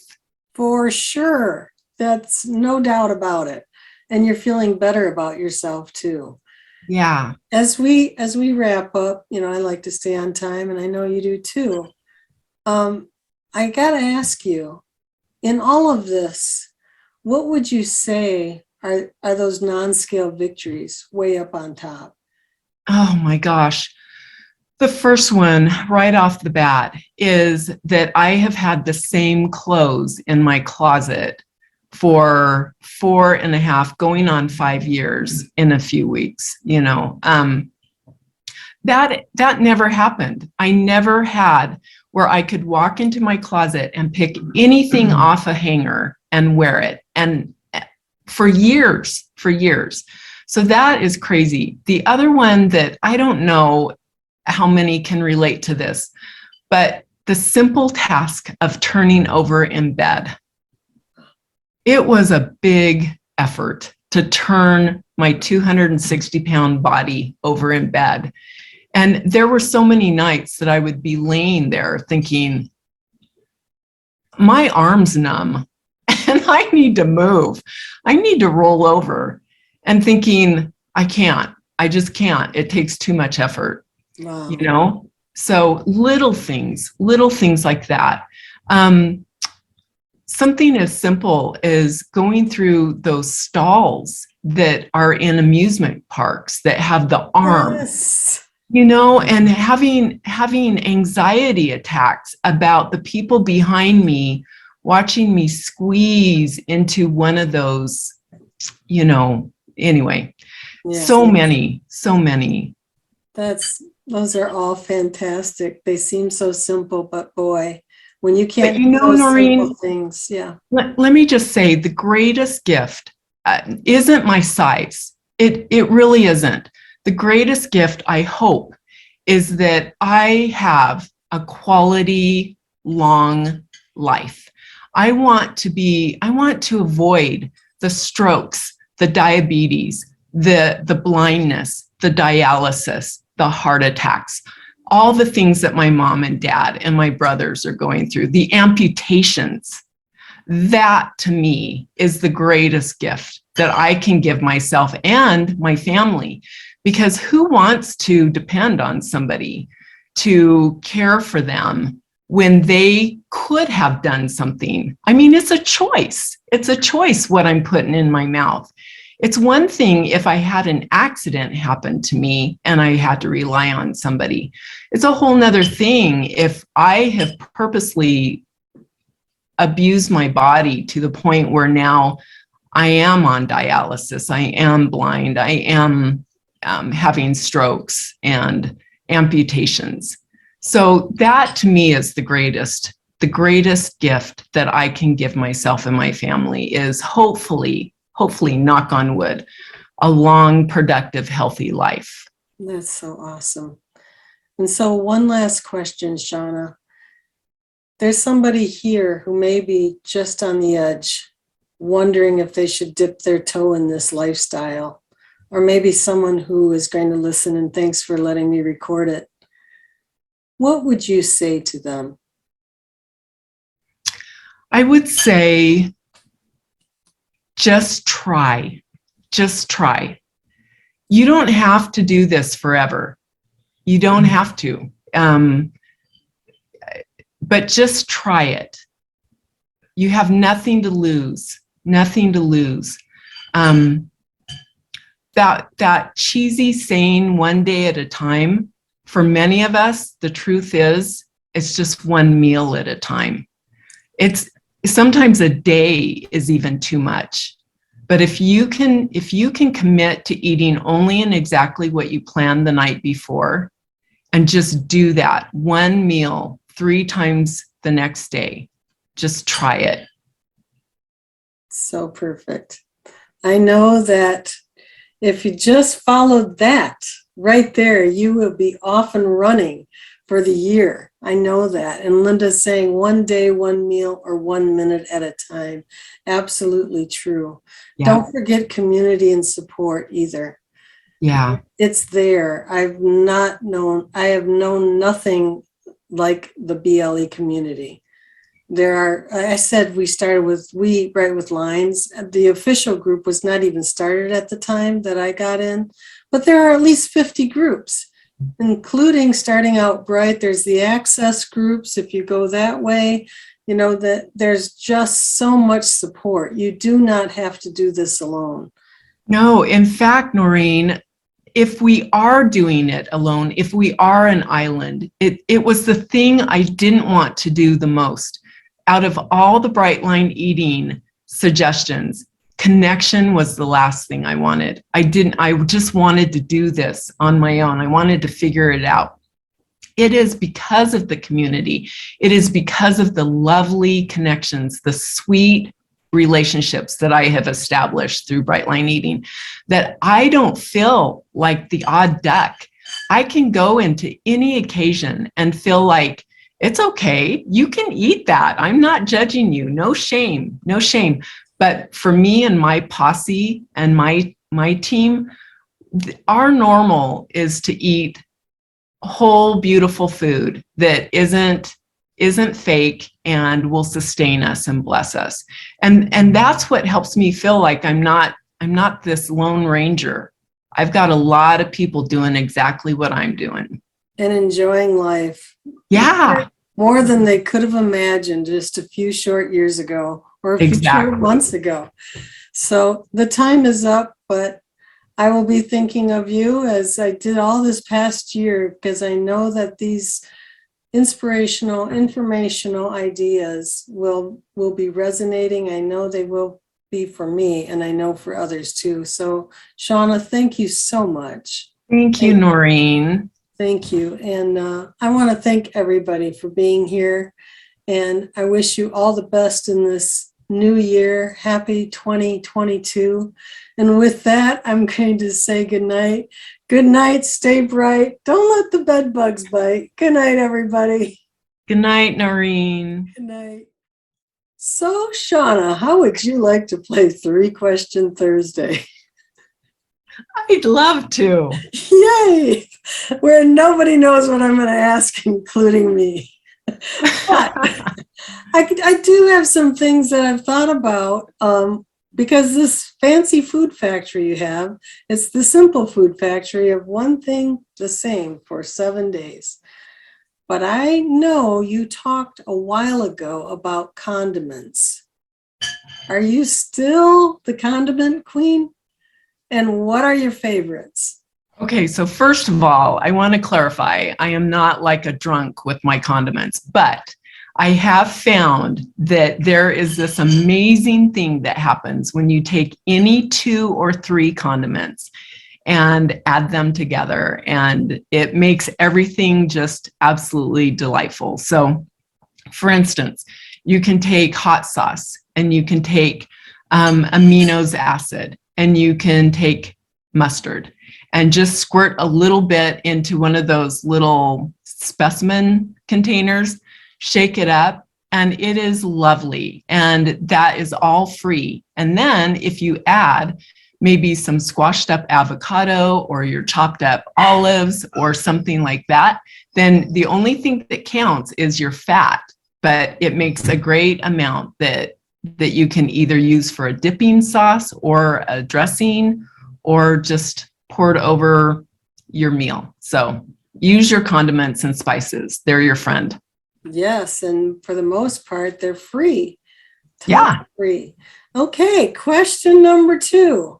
S1: For sure. That's no doubt about it. And you're feeling better about yourself too.
S2: Yeah.
S1: As we wrap up, I like to stay on time, and I know you do too. I got to ask you, in all of this, what would you say are those non-scale victories way up on top?
S2: Oh my gosh. The first one right off the bat is that I have had the same clothes in my closet for 4.5, going on 5 years in a few weeks. That never happened. I never had where I could walk into my closet and pick anything off a hanger and wear it. And for years. So that is crazy. The other one that I don't know how many can relate to this, but the simple task of turning over in bed. It was a big effort to turn my 260-pound body over in bed. And there were so many nights that I would be laying there thinking, my arm's numb and I need to move. I need to roll over, and thinking, I just can't. It takes too much effort,
S1: Wow.
S2: So little things like that. Something as simple as going through those stalls that are in amusement parks that have the arm.
S1: Yes.
S2: And having anxiety attacks about the people behind me watching me squeeze into one of those, anyway.
S1: Yes.
S2: So many.
S1: Those are all fantastic. They seem so simple, but boy, when you can't
S2: do those Noreen,
S1: simple things, yeah.
S2: Let me just say, the greatest gift isn't my size. It really isn't. The greatest gift, I hope, is that I have a quality, long life. I want to avoid the strokes, the diabetes, the blindness, the dialysis, the heart attacks, all the things that my mom and dad and my brothers are going through, the amputations. That to me is the greatest gift that I can give myself and my family, because who wants to depend on somebody to care for them when they could have done something? I mean, it's a choice. It's a choice what I'm putting in my mouth. It's one thing if I had an accident happen to me and I had to rely on somebody. It's a whole nother thing if I have purposely abused my body to the point where now I am on dialysis. I am blind. I am having strokes and amputations. So that to me is the greatest gift that I can give myself and my family is hopefully, knock on wood, a long, productive, healthy life.
S1: That's so awesome. And so one last question, Shawna. There's somebody here who may be just on the edge, wondering if they should dip their toe in this lifestyle, or maybe someone who is going to listen, and thanks for letting me record it. What would you say to them?
S2: I would say, just try. Just try. You don't have to do this forever. You don't have to. But just try it. You have nothing to lose. Nothing to lose. That cheesy saying, one day at a time, for many of us, the truth is, it's just one meal at a time. It's sometimes a day is even too much. But if you can commit to eating only and exactly what you planned the night before, and just do that one meal 3 times the next day, just try it.
S1: So perfect. I know that if you just followed that right there, you will be off and running for the year. I know that. And Linda's saying one day, one meal, or 1 minute at a time. Absolutely true. Yeah. Don't forget community and support either.
S2: Yeah.
S1: It's there. I have known nothing like the BLE community. There are, I said we started with We Eat Right with Lines. The official group was not even started at the time that I got in, but there are at least 50 groups, including Starting Out Bright. There's the access groups. If you go that way, you know that there's just so much support. You do not have to do this alone.
S2: No, in fact, Noreen, if we are doing it alone, if we are an island, it was the thing I didn't want to do the most. Out of all the Bright Line eating suggestions, connection was the last thing I wanted. I just wanted to do this on my own. I wanted to figure it out. It is because of the community. It is because of the lovely connections, the sweet relationships that I have established through Bright Line Eating, that I don't feel like the odd duck. I can go into any occasion and feel like, it's okay, you can eat that. I'm not judging you. No shame, no shame. But for me and my posse and my team, our normal is to eat whole, beautiful food that isn't fake and will sustain us and bless us. And that's what helps me feel like I'm not this lone ranger. I've got a lot of people doing exactly what I'm doing.
S1: And enjoying life.
S2: Yeah.
S1: More than they could have imagined just a few short years ago or a few short months ago. So the time is up, but I will be thinking of you as I did all this past year, because I know that these inspirational, informational ideas will be resonating. I know they will be for me, and I know for others too. So Shawna, thank you so much.
S2: Thank you, Noreen.
S1: Thank you. And I want to thank everybody for being here. And I wish you all the best in this new year. Happy 2022. And with that, I'm going to say good night. Good night. Stay bright. Don't let the bed bugs bite. Good night, everybody.
S2: Good night, Noreen.
S1: Good night. So, Shawna, how would you like to play 3-Question Thursday?
S2: I'd love to.
S1: Yay! Where nobody knows what I'm going to ask, including me. But I do have some things that I've thought about, because this fancy food factory you have, it's the simple food factory of one thing the same for 7 days. But I know you talked a while ago about condiments. Are you still the condiment queen? And what are your favorites?
S2: Okay, so first of all, I want to clarify, I am not like a drunk with my condiments, but I have found that there is this amazing thing that happens when you take any 2 or 3 condiments and add them together, and it makes everything just absolutely delightful. So, for instance, you can take hot sauce, and you can take aminos acid, and you can take mustard, and just squirt a little bit into one of those little specimen containers, shake it up, and it is lovely. And that is all free. And then if you add maybe some squashed up avocado or your chopped up olives or something like that, then the only thing that counts is your fat, but it makes a great amount that you can either use for a dipping sauce or a dressing, or just poured over your meal. So use your condiments and spices. They're your friend.
S1: Yes, and for the most part, they're free.
S2: Yeah.
S1: Free. Okay, question number 2.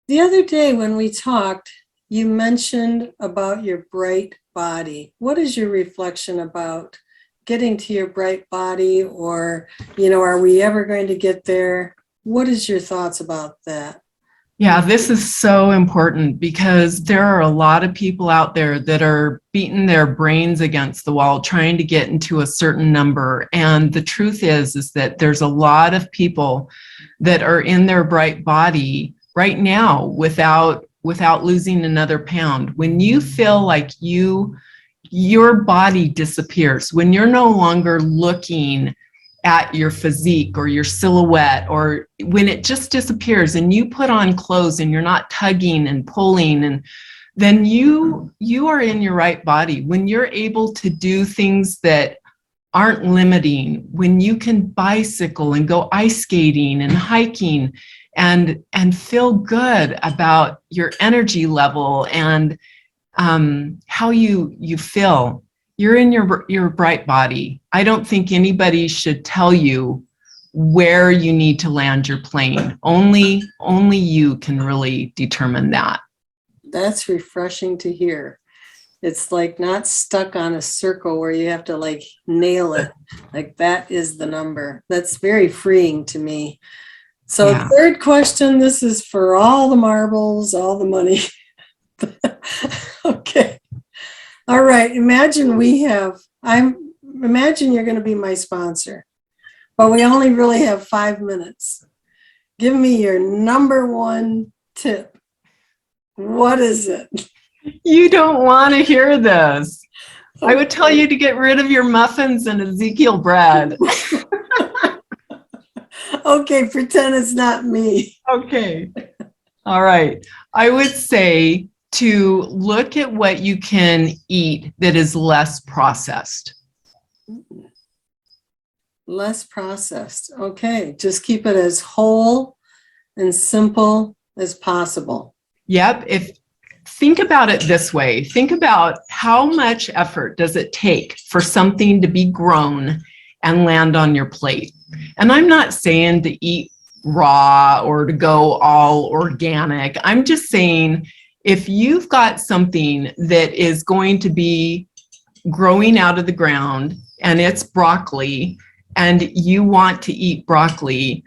S1: The other day when we talked, you mentioned about your bright body. What is your reflection about getting to your bright body, or, are we ever going to get there? What is your thoughts about that?
S2: Yeah, this is so important because there are a lot of people out there that are beating their brains against the wall trying to get into a certain number. And the truth is that there's a lot of people that are in their bright body right now without losing another pound. When you feel like your body disappears, when you're no longer looking at your physique or your silhouette, or when it just disappears and you put on clothes and you're not tugging and pulling, and then you are in your right body. When you're able to do things that aren't limiting, when you can bicycle and go ice skating and hiking and feel good about your energy level and how you feel, you're in your bright body. I don't think anybody should tell you where you need to land your plane. Only you can really determine that.
S1: That's refreshing to hear. It's like not stuck on a circle where you have to like nail it. Like that is the number. That's very freeing to me. So
S2: Yeah.
S1: Third question, this is for all the marbles, all the money. Okay. All right. Imagine you're going to be my sponsor, but we only really have 5 minutes. Give me your number 1 tip. What is it?
S2: You don't want to hear this. I would tell you to get rid of your muffins and Ezekiel bread.
S1: Okay, pretend it's not me.
S2: Okay. All right. I would say to look at what you can eat that is less processed.
S1: Less processed. Okay, just keep it as whole and simple as possible.
S2: Yep. Think about it this way. Think about how much effort does it take for something to be grown and land on your plate. And I'm not saying to eat raw or to go all organic. I'm just saying if you've got something that is going to be growing out of the ground and it's broccoli and you want to eat broccoli,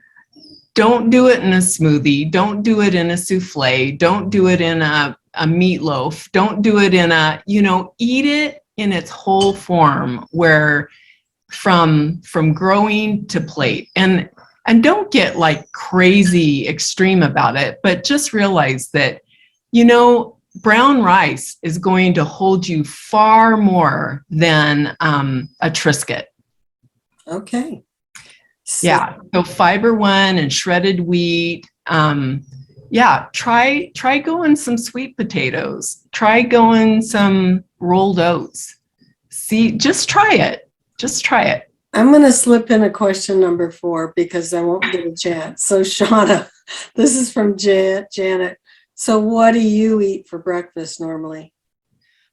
S2: don't do it in a smoothie. Don't do it in a souffle. Don't do it in a meatloaf. Don't do it in eat it in its whole form, where from growing to plate. And don't get like crazy extreme about it, but just realize that, brown rice is going to hold you far more than a Triscuit.
S1: Okay.
S2: Yeah. So fiber one and shredded wheat. Yeah. Try going some sweet potatoes. Try going some rolled oats. See, just try it. Just try it.
S1: I'm going to slip in a question number 4 because I won't get a chance. So Shawna, this is from Janet. So what do you eat for breakfast normally?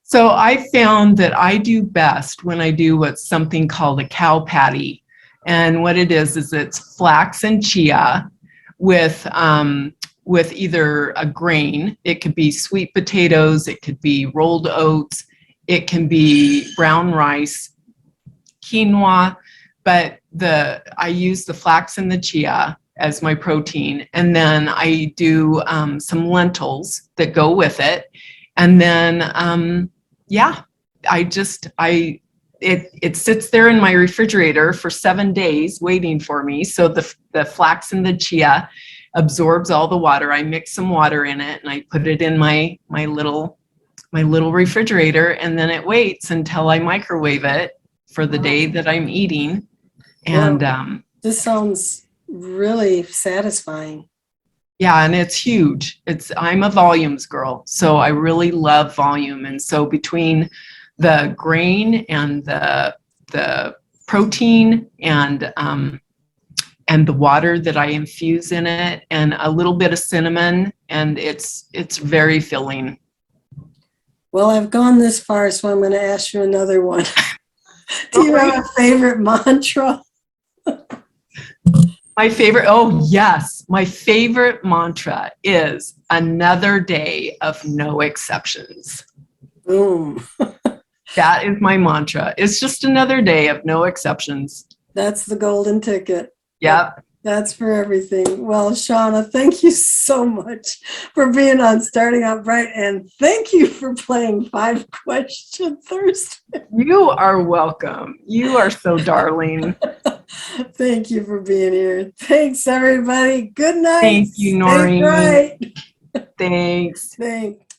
S2: So I found that I do best when I do what's something called a cow patty. And what it is it's flax and chia with either a grain. It could be sweet potatoes. It could be rolled oats. It can be brown rice, quinoa, but I use the flax and the chia as my protein. And then I do some lentils that go with it. And then, yeah, it sits there in my refrigerator for 7 days waiting for me. So the flax and the chia absorbs all the water. I mix some water in it and I put it in my little refrigerator, and then it waits until I microwave it for the day that I'm eating. And
S1: this sounds really satisfying.
S2: yeah, and it's huge. I'm a volumes girl, so I really love volume. And so between the grain and the protein and the water that I infuse in it, and a little bit of cinnamon, and it's very filling.
S1: Well, I've gone this far, so I'm going to ask you another one. Do you have a favorite mantra?
S2: My favorite, oh yes, my favorite mantra is another day of no exceptions.
S1: Boom.
S2: That is my mantra. It's just another day of no exceptions.
S1: That's the golden ticket.
S2: Yep.
S1: That's for everything. Well, Shawna, thank you so much for being on Starting Out Bright, and thank you for playing 5 Question Thursday.
S2: You are welcome. You are so darling.
S1: Thank you for being here. Thanks, everybody. Good night.
S2: Thank you, Noreen.
S1: Stay bright.
S2: Thanks.
S1: Thanks.